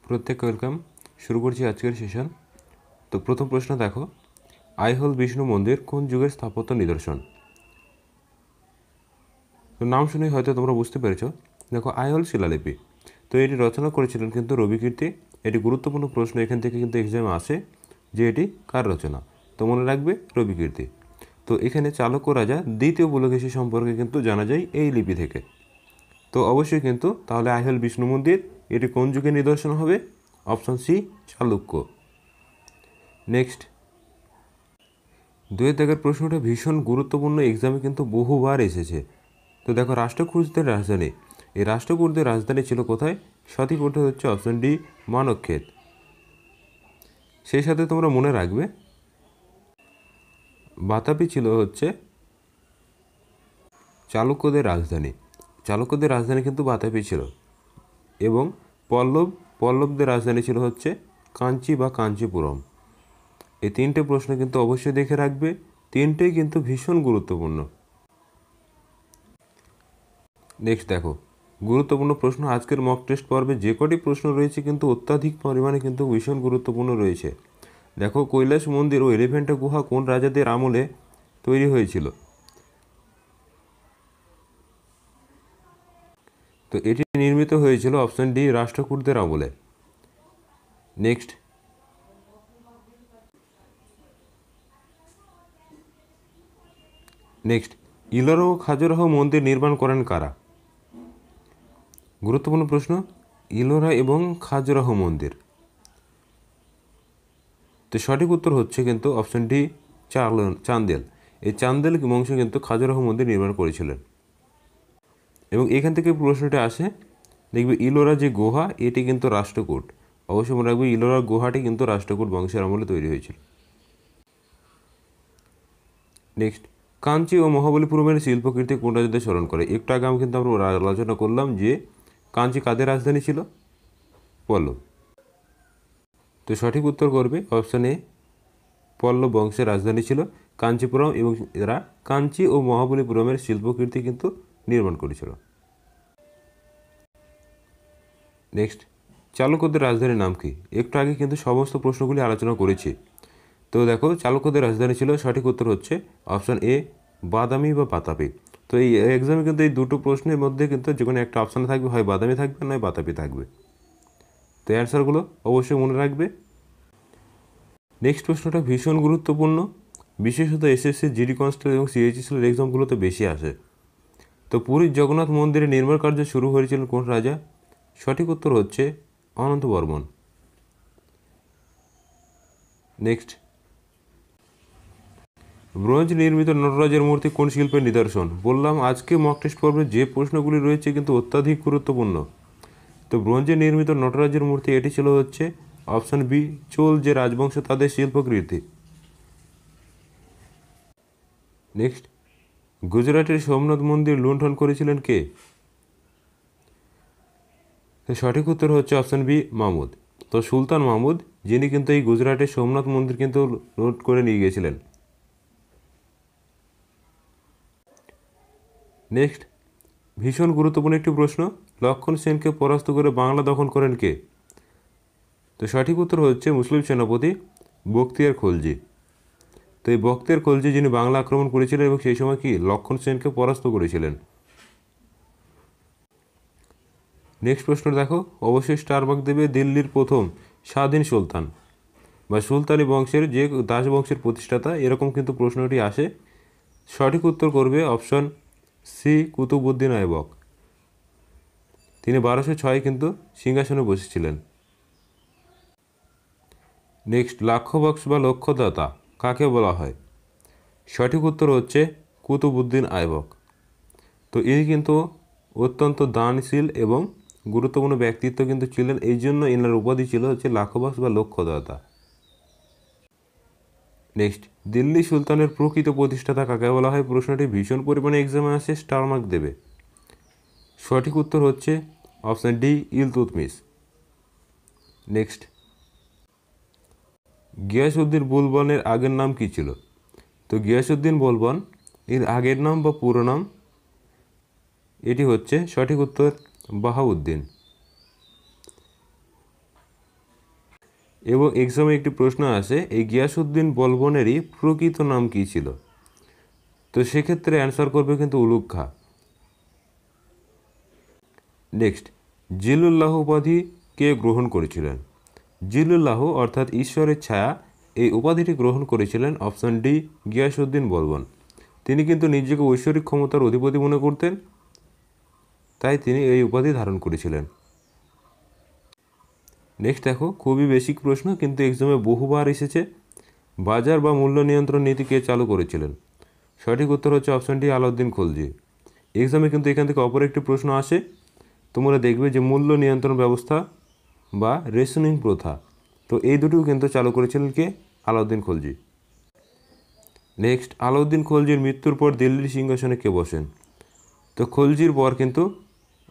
প্রত্যেক ওয়েলকাম। শুরু করছি আজকের সেশন। তো প্রথম প্রশ্ন দেখো, আইহোল বিষ্ণু মন্দির কোন যুগের স্থাপত্য নিদর্শন? তো নাম শুনেই হয়তো তোমরা বুঝতে পেরেছ। দেখো, আইহোল শিলালিপি। তো এটি রচনা করেছিলেন কিন্তু রবিকীর্তি। এটি গুরুত্বপূর্ণ প্রশ্ন এখান থেকে কিন্তু এক্সামে আসে যে এটি কার রচনা। তো মনে রাখবে রবিকীর্তি। তো এখানে চালুক্য রাজা দ্বিতীয় পুলকেশী সম্পর্কে কিন্তু জানা যায় এই লিপি থেকে। তো অবশ্যই কিন্তু তাহলে আইহোল বিষ্ণু মন্দির এটি কোন যুগে নিদর্শন হবে? Option C, Chalukya. নেক্সট, 2 দাগের প্রশ্নটা ভীষণ গুরুত্বপূর্ণ, এক্সামে কিন্তু বহুবার এসেছে। তো দেখো, রাষ্ট্রকূটদের রাজধানী, এই রাষ্ট্রকূটদের রাজধানী ছিল কোথায়? সঠিক উত্তর হচ্ছে অপশন ডি, মানবক্ষেত। সেই সাথে তোমরা মনে রাখবে বাতাপি ছিল হচ্ছে চালুক্যদের রাজধানী। চালুক্যদের রাজধানী কিন্তু বাতাপি ছিল। এবং পল্লবদের রাজধানী ছিল হচ্ছে কাঞ্চি বা কাঞ্চিপুরম। এই 3টে প্রশ্ন কিন্তু অবশ্যই দেখে রাখবে, 3টেই কিন্তু ভীষণ গুরুত্বপূর্ণ। নেক্সট দেখো, গুরুত্বপূর্ণ প্রশ্ন আজকের মক টেস্ট পর্বে যে কটি প্রশ্ন রয়েছে কিন্তু অত্যাধিক পরিমাণে কিন্তু ভীষণ গুরুত্বপূর্ণ রয়েছে। দেখো, কৈলাস মন্দির ও এলিফ্যান্টা গুহা কোন রাজাদের আমলে তৈরি হয়েছিল? তো এটি নির্মিত হয়েছিল অপশন ডি, রাষ্ট্রকূটদের আমলে। নেক্সট, ইলোরা ও খাজুরাহো মন্দির নির্মাণ করেন কারা? গুরুত্বপূর্ণ প্রশ্ন, ইলোরা এবং খাজুরাহো মন্দির। তো সঠিক উত্তর হচ্ছে কিন্তু অপশন ডি, চান্দেল। এই চান্দেল বংশ কিন্তু খাজুরাহো মন্দির নির্মাণ করেছিলেন। এবং এখান থেকে প্রশ্নটা আসে, দেখবে ইলোরা যে গুহা এটি কিন্তু রাষ্ট্রকূট। অবশ্যই মনে রাখবে ইলোরা গুহাটি কিন্তু রাষ্ট্রকূট বংশের আমলে তৈরি হয়েছিল। নেক্সট, কাঞ্চি ও মহাবলীপুরমের শিল্পকীর্তি কোন রাজাদের স্মরণ করে? একটু আগে আমি কিন্তু আমরা আলোচনা করলাম যে কাঞ্চি কাদের রাজধানী ছিল? পল্লব। তো সঠিক উত্তর করবে অপশন এ, পল্লব বংশের রাজধানী ছিল কাঞ্চিপুরম, এবং এরা কাঞ্চি ও মহাবলীপুরমের শিল্পকীর্তি কিন্তু নির্মাণ করেছিল। নেক্সট, চালুক্যদের রাজধানীর নাম কি? একটু আগে কিন্তু সমস্ত প্রশ্নগুলি আলোচনা করেছি। তো দেখো, চালুক্যদের রাজধানী ছিল, সঠিক উত্তর হচ্ছে অপশন এ, বাদামি বা বাতাপি। তো এই এক্সামে কিন্তু এই দুটো প্রশ্নের মধ্যে কিন্তু যে কোনো একটা অপশানে থাকবে, হয় বাদামি থাকবে নয় বাতাপি থাকবে। তো অ্যান্সারগুলো অবশ্যই মনে রাখবে। নেক্সট প্রশ্নটা ভীষণ গুরুত্বপূর্ণ, বিশেষত এসএসসি, জিডি কনস্টেবল এবং সিএইচএসএল এক্সামগুলোতে বেশি আসে। তো পুরীর জগন্নাথ মন্দিরের নির্মাণ কার্য শুরু হয়েছিল কোন রাজা? সঠিক উত্তর হচ্ছে অনন্ত বর্মন। নেক্সট, ব্রোঞ্জ নির্মিত নটরাজের মূর্তি কোন শিল্পের নিদর্শন? বললাম আজকে মক টেস্ট পর্বে যে প্রশ্নগুলি রয়েছে কিন্তু অত্যাধিক গুরুত্বপূর্ণ। তো ব্রোঞ্জে নির্মিত নটরাজের মূর্তি এটি ছিল হচ্ছে অপশন বি, চোল যে রাজবংশ তাদের শিল্পকীর্তি। নেক্সট, গুজরাটের সোমনাথ মন্দির লুণ্ঠন করেছিলেন কে? সঠিক উত্তর হচ্ছে অপশন বি, মাহমুদ। তো সুলতান মাহমুদ, যিনি কিন্তু এই গুজরাটের সোমনাথ মন্দির কিন্তু লুট করে নিয়ে গিয়েছিলেন। নেক্সট, ভীষণ গুরুত্বপূর্ণ একটি প্রশ্ন, লক্ষণ সেনকে পরাস্ত করে বাংলা দখল করেন কে? তো সঠিক উত্তর হচ্ছে মুসলিম সেনাপতি বখতিয়ার খলজি। তো এই বখতিয়ার খলজি যিনি বাংলা আক্রমণ করেছিলেন এবং সেই সময় কি লক্ষণ সেনকে পরাস্ত করেছিলেন। নেক্সট প্রশ্ন দেখো, অবশ্যই স্টার মার্ক দেবে, দিল্লির প্রথম স্বাধীন সুলতান বা সুলতানি বংশের যে দাস বংশের প্রতিষ্ঠাতা, এরকম কিন্তু প্রশ্নটি আসে। সঠিক উত্তর করবে অপশন সি, কুতুবউদ্দিন আইবক। তিনি 1206 কিন্তু সিংহাসনে বসেছিলেন। নেক্সট, লাক্ষবাক্স বা লক্ষ্যদাতা কাকে বলা হয়? সঠিক উত্তর হচ্ছে কুতুবউদ্দিন আইবক। তো ইনি কিন্তু অত্যন্ত দানশীল এবং গুরুত্বপূর্ণ ব্যক্তিত্ব কিন্তু ছিলেন, এই জন্য এনার উপাধি ছিল হচ্ছে লাক্ষবাক্স বা লক্ষ্যদাতা। নেক্সট, দিল্লি সুলতানের প্রকৃত প্রতিষ্ঠাতা কাকে বলা হয়? প্রশ্নটি ভীষণ পরিমাণে এক্সামে আসে, স্টার মার্ক দেবে। সঠিক উত্তর হচ্ছে option D, Iltutmish. Next, Ghiyasuddin বুলবনের আগের নাম কী ছিল? তো গিয়াসউদ্দিন বুলবন এর আগের নাম বা পুরো নাম এটি হচ্ছে সঠিক উত্তর বাহাউদ্দিন। এবং এক্সামে একটি প্রশ্ন আসে এই গিয়াসউদ্দিন বলবনেরই প্রকৃত নাম কী ছিল, তো সেক্ষেত্রে অ্যান্সার করবে কিন্তু উলুগ খাঁ। নেক্সট, জিলুল্লাহ উপাধি কে গ্রহণ করেছিলেন? জিলুল্লাহ অর্থাৎ ঈশ্বরের ছায়া, এই উপাধিটি গ্রহণ করেছিলেন অপশন ডি গিয়াসউদ্দিন বলবন। তিনি কিন্তু নিজেকে ঐশ্বরিক ক্ষমতার অধিপতি মনে করতেন, তাই তিনি এই উপাধি ধারণ করেছিলেন। নেক্সট দেখো, খুবই বেসিক প্রশ্ন কিন্তু এক্সামে বহুবার এসেছে। বাজার বা মূল্য নিয়ন্ত্রণ নীতি কে চালু করেছিলেন? সঠিক উত্তর হচ্ছে অপশন ডি আলাউদ্দিন খলজি। এক্সামে কিন্তু এখান থেকে অপর একটি প্রশ্ন আসে, তোমরা দেখবে যে মূল্য নিয়ন্ত্রণ ব্যবস্থা বা রেশনিং প্রথা, তো এই দুটোও কিন্তু চালু করেছিলেন কে? আলাউদ্দিন খলজি। নেক্সট, আলাউদ্দিন খলজির মৃত্যুর পর দিল্লির সিংহাসনে কে বসেন? তো খলজির পর কিন্তু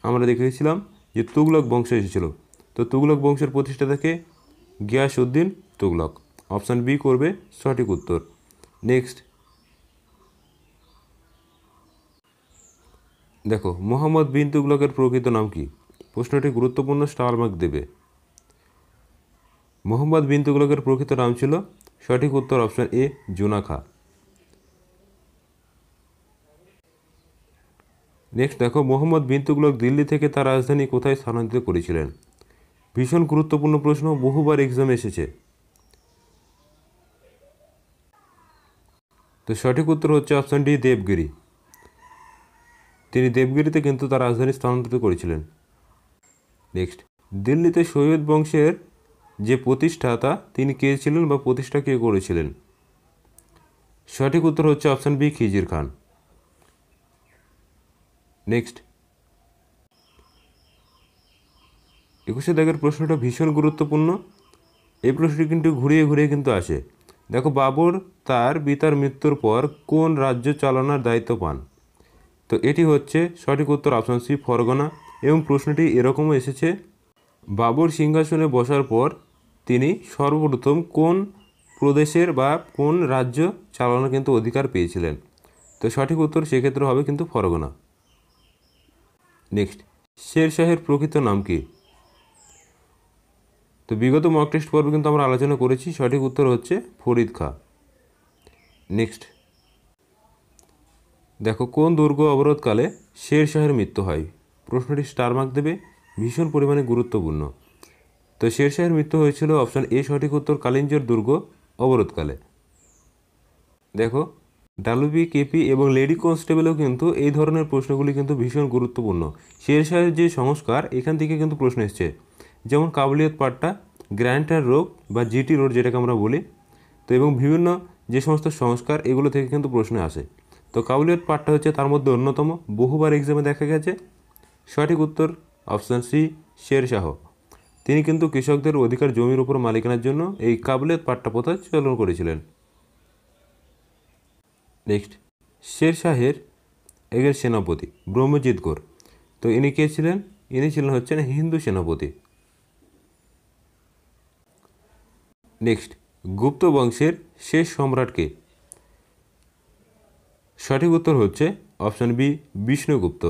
আমরা দেখেছিলাম যে তুগলক বংশ এসেছিল, তো তুগলক বংশের প্রতিষ্ঠাতাকে গিয়াসউদ্দিন তুগলক। অপশান বি করবে সঠিক উত্তর। নেক্সট দেখো, মোহাম্মদ বিন তুগলকের প্রকৃত নাম কি? প্রশ্নটি গুরুত্বপূর্ণ, স্টার মার্ক দেবে। মোহাম্মদ বিন তুগলকের প্রকৃত নাম ছিল, সঠিক উত্তর option A Juna Khan. Next দেখো, মোহাম্মদ বিন তুগলক দিল্লি থেকে তার রাজধানী কোথায় স্থানান্তরিত করেছিলেন? ভীষণ গুরুত্বপূর্ণ প্রশ্ন, বহুবার এক্সামে এসেছে। তো সঠিক উত্তর হচ্ছে অপশান ডি দেবগিরি। তিনি দেবগিরিতে কিন্তু তার রাজধানী স্থানান্তরিত করেছিলেন। নেক্সট, দিল্লিতে সৈয়দ বংশের যে প্রতিষ্ঠাতা তিনি কে ছিলেন বা প্রতিষ্ঠা কে করেছিলেন? সঠিক উত্তর হচ্ছে অপশান বি খিজির খান। নেক্সট 21 দাগের প্রশ্নটা ভীষণ গুরুত্বপূর্ণ, এই প্রশ্নটি কিন্তু ঘুরিয়ে ঘুরিয়ে কিন্তু আসে। দেখো, বাবর তার পিতার মৃত্যুর পর কোন রাজ্য চালানোর দায়িত্ব পান? তো এটি হচ্ছে সঠিক উত্তর অপশান সি ফরগনা। এবং প্রশ্নটি এরকমও এসেছে, বাবর সিংহাসনে বসার পর তিনি সর্বপ্রথম কোন প্রদেশের বা কোন রাজ্য চালানোর কিন্তু অধিকার পেয়েছিলেন? তো সঠিক উত্তর সেক্ষেত্রে হবে কিন্তু ফরগনা। নেক্সট, শেরশাহের প্রকৃত নাম কি? তো বিগত মক টেস্ট পর্বে কিন্তু আমরা আলোচনা করেছি, সঠিক উত্তর হচ্ছে ফরিদ খাঁ। নেক্সট দেখো, কোন দুর্গ অবরোধকালে শেরশাহের মৃত্যু হয়? প্রশ্নটি স্টার মার্ক দেবে, ভীষণ পরিমাণে গুরুত্বপূর্ণ। তো শেরশাহের মৃত্যু হয়েছিল অপশান এ সঠিক উত্তর কালিঞ্জর দুর্গ অবরোধকালে। দেখো, ডালুবি কেপি এবং লেডি কনস্টেবলেও কিন্তু এই ধরনের প্রশ্নগুলি কিন্তু ভীষণ গুরুত্বপূর্ণ। শেরশাহের যে সংস্কার, এখান থেকে কিন্তু প্রশ্ন এসছে, যেমন কাবুলিয়ত পাট্টা, গ্র্যান্টার রোড বা জিটি রোড যেটাকে আমরা বলি, তো এবং বিভিন্ন যে সমস্ত সংস্কার, এগুলো থেকে কিন্তু প্রশ্ন আসে। তো কাবুলিয়ত পাট্টা হচ্ছে তার মধ্যে অন্যতম, বহুবার এক্সামে দেখা গেছে। সঠিক উত্তর অপশান সি শেরশাহ। তিনি কিন্তু কৃষকদের অধিকার জমির উপর মালিকানার জন্য এই কাবুলিয়ত পাট্টা প্রথা চালন করেছিলেন। নেক্সট, শেরশাহের এগের সেনাপতি ব্রহ্মজিৎ গৌর, তো ইনি কে ছিলেন? ইনি ছিলেন হচ্ছেন হিন্দু সেনাপতি। নেক্সট, গুপ্ত বংশের শেষ সম্রাটকে? সঠিক উত্তর হচ্ছে অপশান বি বিষ্ণুগুপ্ত।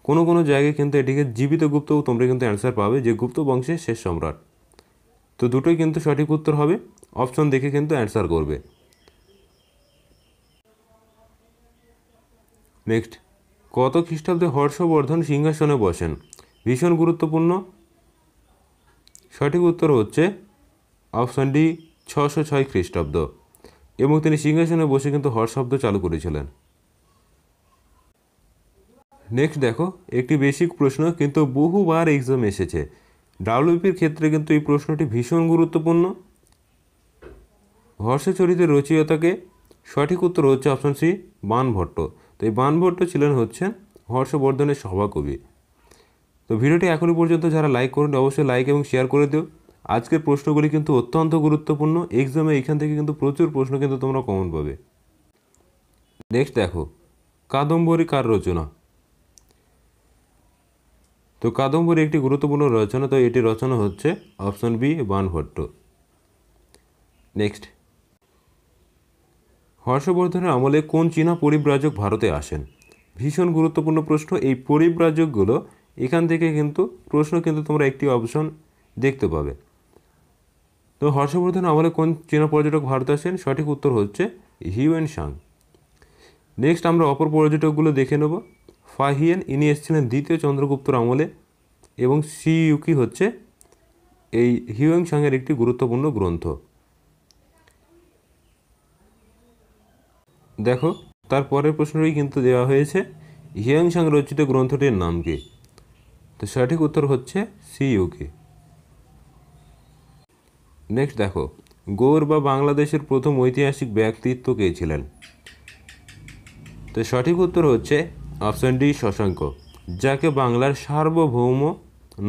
কোনো কোনো জায়গায় কিন্তু এটিকে জীবিত গুপ্তও তোমরা কিন্তু অ্যান্সার পাবে, যে গুপ্ত বংশের শেষ সম্রাট। তো দুটোই কিন্তু সঠিক উত্তর হবে, অপশন দেখে কিন্তু অ্যান্সার করবে। নেক্সট, কত খ্রিস্টাব্দে হর্ষবর্ধন সিংহাসনে বসেন? ভীষণ গুরুত্বপূর্ণ, সঠিক উত্তর হচ্ছে অপশান ডি 606 খ্রিস্টাব্দ। এবং তিনি সিংহাসনে বসে কিন্তু হর্ষ শব্দ চালু করেছিলেন। নেক্সট দেখো, একটি বেসিক প্রশ্ন কিন্তু বহুবার এক্সাম এসেছে, ডাব্লিউপির ক্ষেত্রে কিন্তু এই প্রশ্নটি ভীষণ গুরুত্বপূর্ণ। হর্ষচরিতের রচয়িতাকে? সঠিক উত্তর হচ্ছে অপশান সি বাণভট্ট। তো এই বাণভট্ট ছিলেন হচ্ছেন হর্ষবর্ধনের সভাকবি। তো ভিডিওটি এখনই পর্যন্ত যারা লাইক করেন অবশ্যই লাইক এবং শেয়ার করে দিও। আজকের প্রশ্নগুলি কিন্তু অত্যন্ত গুরুত্বপূর্ণ, এক্সামে এখান থেকে কিন্তু প্রচুর প্রশ্ন কিন্তু তোমরা কমন পাবে। নেক্সট দেখো, কাদম্বরী কার রচনা? তো কাদম্বরী একটি গুরুত্বপূর্ণ রচনা, তো এটি রচনা হচ্ছে অপশান বি বাণভট্ট। নেক্সট, হর্ষবর্ধনের আমলে কোন চীনা পরিব্রাজক ভারতে আসেন? ভীষণ গুরুত্বপূর্ণ প্রশ্ন, এই পরিব্রাজকগুলো এখান থেকে কিন্তু প্রশ্ন কিন্তু তোমরা একটি অপশন দেখতে পাবে। তো হর্ষবর্ধন আমলে কোন চীনা পর্যটক ভারতে আসেন? সঠিক উত্তর হচ্ছে হিউয়েন সাং। নেক্সট আমরা অপর পর্যটকগুলো দেখে নেব। ফাহিয়েন, ইনি এসেছিলেন দ্বিতীয় চন্দ্রগুপ্তর আমলে, এবং সি ইউকি হচ্ছে এই হিউয়েন সাংয়ের একটি গুরুত্বপূর্ণ গ্রন্থ। দেখো তার পরের প্রশ্নটি কিন্তু দেওয়া হয়েছে, হিউয়েন সাং রচিত গ্রন্থটির নাম কি? তো সঠিক উত্তর হচ্ছে সি ইউকি। নেক্সট দেখো, গৌড় বা বাংলাদেশের প্রথম ঐতিহাসিক ব্যক্তিত্ব কে ছিলেন? তো সঠিক উত্তর হচ্ছে অপশন ডি, শশাঙ্ক, যাকে বাংলার সার্বভৌম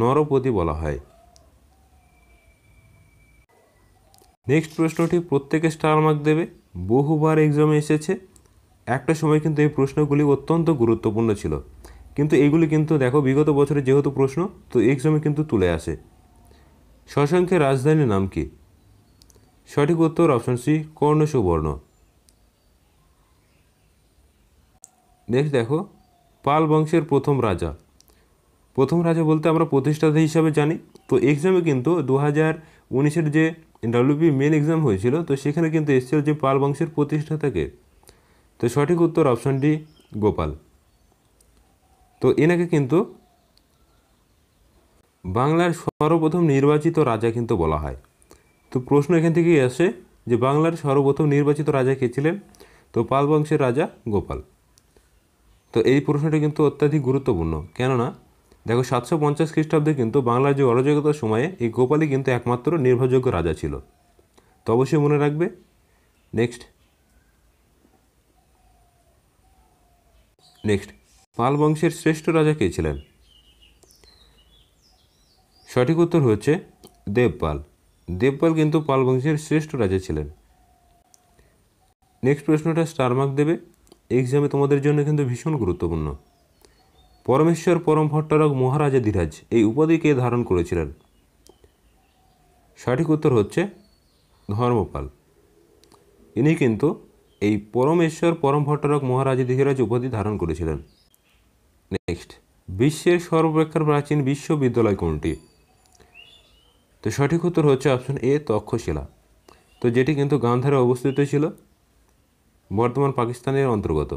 নরপতি বলা হয়। নেক্সট প্রশ্নটি প্রত্যেকে স্টার মার্ক দেবে, বহুবার এক্সামে এসেছে। একটা সময় কিন্তু এই প্রশ্নগুলি অত্যন্ত গুরুত্বপূর্ণ ছিল, কিন্তু এগুলি কিন্তু দেখো বিগত বছরে যেহেতু প্রশ্ন, তো এক্সামে কিন্তু তুলে আসে। শশাঙ্কের রাজধানীর নাম কি? সঠিক উত্তর অপশন সি, কর্ণ সুবর্ণ। নেক্সট দেখো, পাল বংশের প্রথম রাজা। প্রথম রাজা বলতে আমরা প্রতিষ্ঠাতা হিসাবে জানি, তো এক্সামে কিন্তু 2019-এর যে ডাব্লিউবি মেন এক্সাম হয়েছিল, তো সেখানে কিন্তু এসেছিল যে পাল বংশের প্রতিষ্ঠাতাকে। তো সঠিক উত্তর অপশন ডি, গোপাল। তো এনাকে কিন্তু বাংলার সর্বপ্রথম নির্বাচিত রাজা কিন্তু বলা হয়। তো প্রশ্ন এখান থেকেই আসে যে বাংলার সর্বপ্রথম নির্বাচিত রাজা কে ছিলেন? তো পাল বংশের রাজা গোপাল। তো এই প্রশ্নটি কিন্তু অত্যাধিক গুরুত্বপূর্ণ, কেননা দেখো 750 খ্রিস্টাব্দে কিন্তু বাংলার যে অরাজকতার সময়ে এই গোপালই কিন্তু একমাত্র নির্ভরযোগ্য রাজা ছিল। তো অবশ্যই মনে রাখবে। নেক্সট পাল বংশের শ্রেষ্ঠ রাজা কে ছিলেন? সঠিক উত্তর হচ্ছে দেবপাল। দেবপাল কিন্তু পাল বংশের শ্রেষ্ঠ রাজা ছিলেন। নেক্সট প্রশ্নটা স্টার মার্ক দেবে, এক্সামে তোমাদের জন্য কিন্তু ভীষণ গুরুত্বপূর্ণ। পরমেশ্বর পরম ভট্টারক মহারাজাধিরাজ এই উপাধি কে ধারণ করেছিলেন? সঠিক উত্তর হচ্ছে ধর্মপাল। ইনি কিন্তু এই পরমেশ্বর পরম ভট্টারক মহারাজাধিরাজ উপাধি ধারণ করেছিলেন। নেক্সট, বিশ্বের সর্বাপেক্ষা প্রাচীন বিশ্ববিদ্যালয় কোনটি? তো সঠিক উত্তর হচ্ছে অপশন এ, তক্ষশিলা। তো যেটি কিন্তু গান্ধারে অবস্থিত ছিল, বর্তমান পাকিস্তানের অন্তর্গত।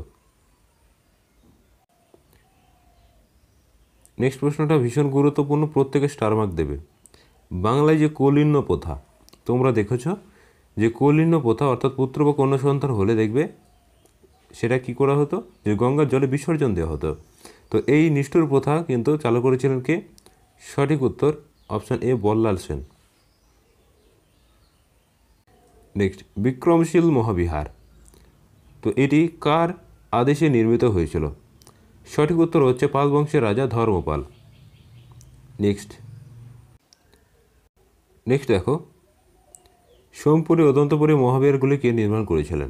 নেক্সট প্রশ্নটা ভীষণ গুরুত্বপূর্ণ, প্রত্যেকে স্টার মার্ক দেবে। বাংলায় যে কৌলিন্য প্রথা, তোমরা দেখেছ যে কৌলিন্য প্রথা অর্থাৎ পুত্র বা কন্যা সন্তান হলে দেখবে সেটা কি করা হতো, যে গঙ্গার জলে বিসর্জন দেওয়া হতো। তো এই নিষ্ঠুর প্রথা কিন্তু চালু করেছিলেন কে? সঠিক উত্তর option A, Ballal Sen. Next, Vikramashila Mahavihara, তো এটি কার আদেশে নির্মিত হয়েছিল? সঠিক উত্তর হচ্ছে পাল বংশের রাজা ধর্মপাল। নেক্সট দেখো, সোমপুরে অদন্তপুরে মহাবিহারগুলি কে নির্মাণ করেছিলেন?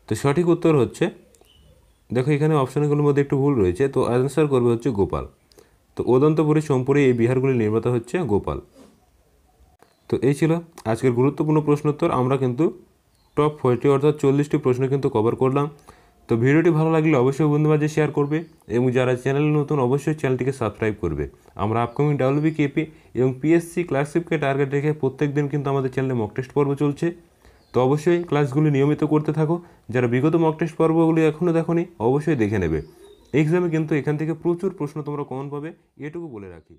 তো সঠিক উত্তর হচ্ছে, দেখো এখানে অপশনগুলোর মধ্যে একটু ভুল রয়েছে, তো অ্যান্সার করবে হচ্ছে গোপাল। তো অদন্তপুরে সোমপুরে এই বিহারগুলি নির্মাতা হচ্ছে গোপাল। তো এই ছিল আজকের গুরুত্বপূর্ণ প্রশ্নোত্তর। আমরা কিন্তু টপ 40 অর্থাৎ 40টি প্রশ্ন কিন্তু কভার করলাম। তো ভিডিওটি ভালো লাগলে অবশ্যই বন্ধুর মাঝে শেয়ার করবে, এবং যারা চ্যানেলে নতুন অবশ্যই চ্যানেলটিকে সাবস্ক্রাইব করবে। আমরা আপকামিং ডাব্লিউবি কেপি এবং পিএসসি ক্লার্কশিপকে টার্গেট রেখে প্রত্যেক দিন কিন্তু আমাদের চ্যানেলে মক টেস্ট পর্ব চলছে। তো অবশ্যই ক্লাসগুলি নিয়মিত করতে থাকো। যারা বিগত মক টেস্ট পর্বগুলি এখনও দেখোনি অবশ্যই দেখে নেবে। এক্সামে কিন্তু এখান থেকে প্রচুর প্রশ্ন তোমরা কমন পাবে, এটুকু বলে রাখি।